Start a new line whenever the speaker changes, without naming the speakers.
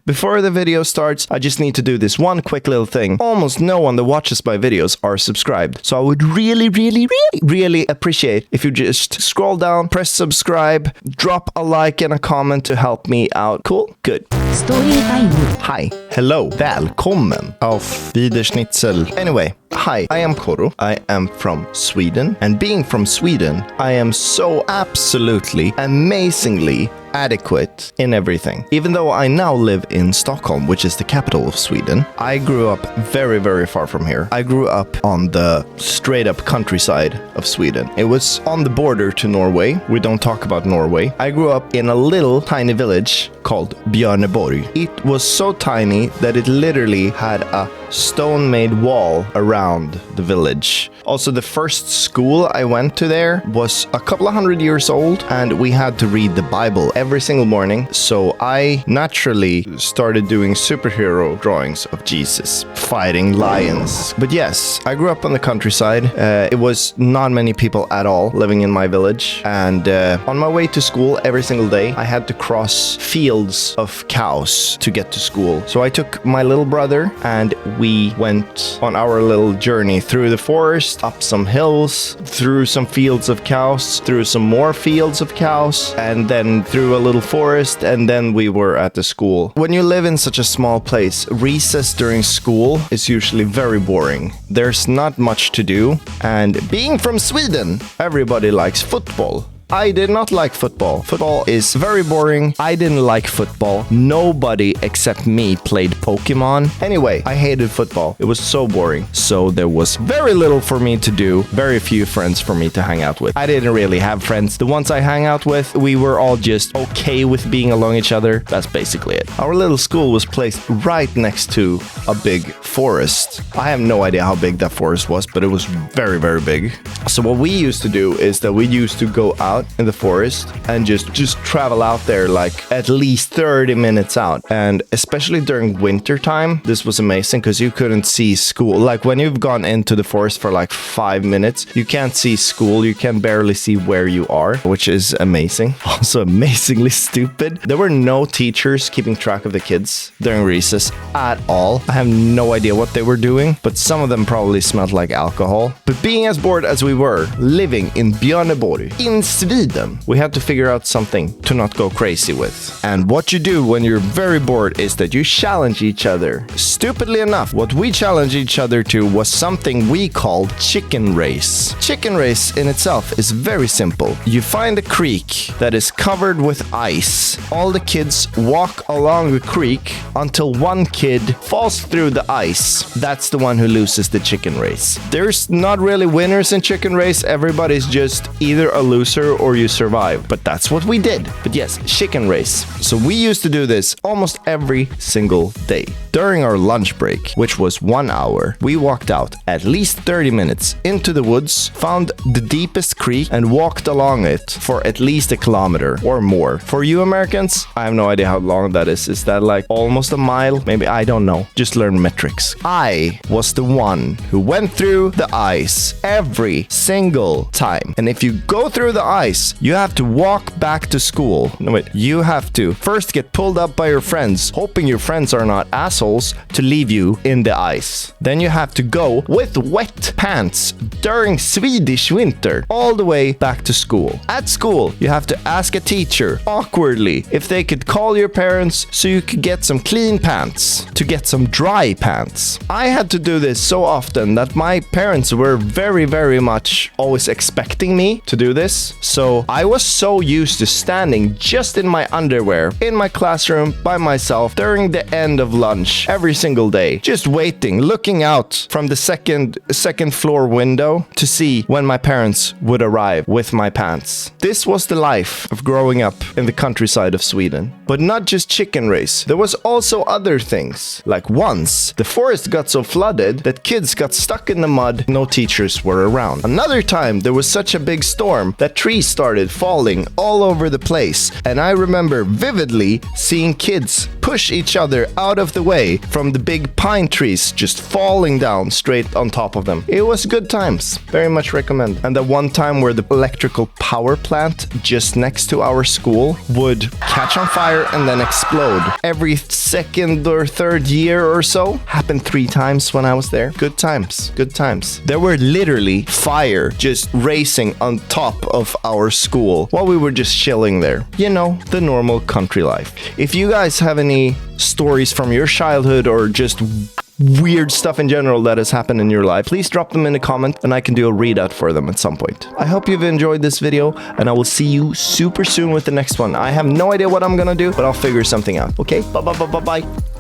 Before the video starts, I just need to do this one quick little thing. Almost no one that watches my videos are subscribed. So I would really appreciate if you just scroll down, press subscribe, drop a like and a comment to help me out. Cool? Good. Hi. Hello. Välkommen. Auf Wiederschnitzel. Anyway. Hi, I am Koro. I am from Sweden. And being from Sweden, I am so absolutely, amazingly adequate in everything. Even though I now live in Stockholm, which is the capital of Sweden, I grew up very far from here. I grew up on the straight up countryside of Sweden. It was on the border to Norway. We don't talk about Norway. I grew up in a little tiny village called Björneborg. It was so tiny that it literally had a stone-made wall around the village. Also, the first school I went to there was a couple of 100 years old, and we had to read the Bible every single morning. So I naturally started doing superhero drawings of Jesus fighting lions. But yes, I grew up on the countryside. It was not many people at all living in my village. And on my way to school every single day, I had to cross fields of cows to get to school. So I took my little brother and we went on our little journey through the forest, up some hills, through some fields of cows, through some more fields of cows, and then through a little forest, and then we were at the school. When you live in such a small place, recess during school is usually very boring. There's not much to do, and being from Sweden, everybody likes football. I did not like football. Football is very boring. I didn't like football. Nobody except me played Pokemon. Anyway, I hated football. It was so boring. So there was very little for me to do. Very few friends for me to hang out with. I didn't really have friends. The ones I hang out with, we were all just okay with being along each other. That's basically it. Our little school was placed right next to a big forest. I have no idea how big that forest was, but it was very big. So what we used to do is that we used to go out in the forest and just travel out there like at least 30 minutes out. And especially during winter time, this was amazing because you couldn't see school. Like when you've gone into the forest for like 5 minutes, you can't see school. You can barely see where you are, which is amazing. Also amazingly stupid. There were no teachers keeping track of the kids during recess at all. I have no idea what they were doing, but some of them probably smelled like alcohol. But being as bored as we were, living in Björneborg, in Sweden, we had to figure out something to not go crazy with. And what you do when you're very bored is that you challenge each other. Stupidly enough, what we challenged each other to was something we called chicken race. Chicken race in itself is very simple. You find a creek that is covered with ice. All the kids walk along the creek until one kid falls through the ice. That's the one who loses the chicken race. There's not really winners in chicken race. Everybody's just either a loser or you survive. But that's what we did. But yes, chicken race. So we used to do this almost every single day. During our lunch break, which was 1 hour, we walked out at least 30 minutes into the woods, found the deepest creek and walked along it for at least a kilometer or more. For you Americans, I have no idea how long that is. Is that like almost a mile? Maybe, I don't know. Just learn metrics. I was the one who went through the ice every single time. And if you go through the ice, you have to walk back to school. No, wait. You have to first get pulled up by your friends, hoping your friends are not assholes to leave you in the ice. Then you have to go with wet pants during Swedish winter all the way back to school. At school, you have to ask a teacher awkwardly if they could call your parents so you could get some clean pants, to get some dry pants. I had to do this so often that my parents were very much always expecting me to do this. So I was so used to standing just in my underwear in my classroom by myself during the end of lunch every single day, just waiting, looking out from the second floor window to see when my parents would arrive with my pants. This was the life of growing up in the countryside of Sweden. But not just chicken race. There was also other things. Like once, the forest got so flooded that kids got stuck in the mud, no teachers were around. Another time, there was such a big storm that trees trees started falling all over the place. And I remember vividly seeing kids push each other out of the way from the big pine trees just falling down straight on top of them. It was good times. Very much recommend. And the one time where the electrical power plant just next to our school would catch on fire and then explode every second or third year or so. Happened 3 times when I was there. Good times. Good times. There were literally fire just racing on top of our school while we were just chilling there. You know, the normal country life. If you guys have any stories from your childhood or just weird stuff in general that has happened in your life, please drop them in a comment and I can do a readout for them at some point. I hope you've enjoyed this video and I will see you super soon with the next one. I have no idea what I'm gonna do, but I'll figure something out. Okay? Bye.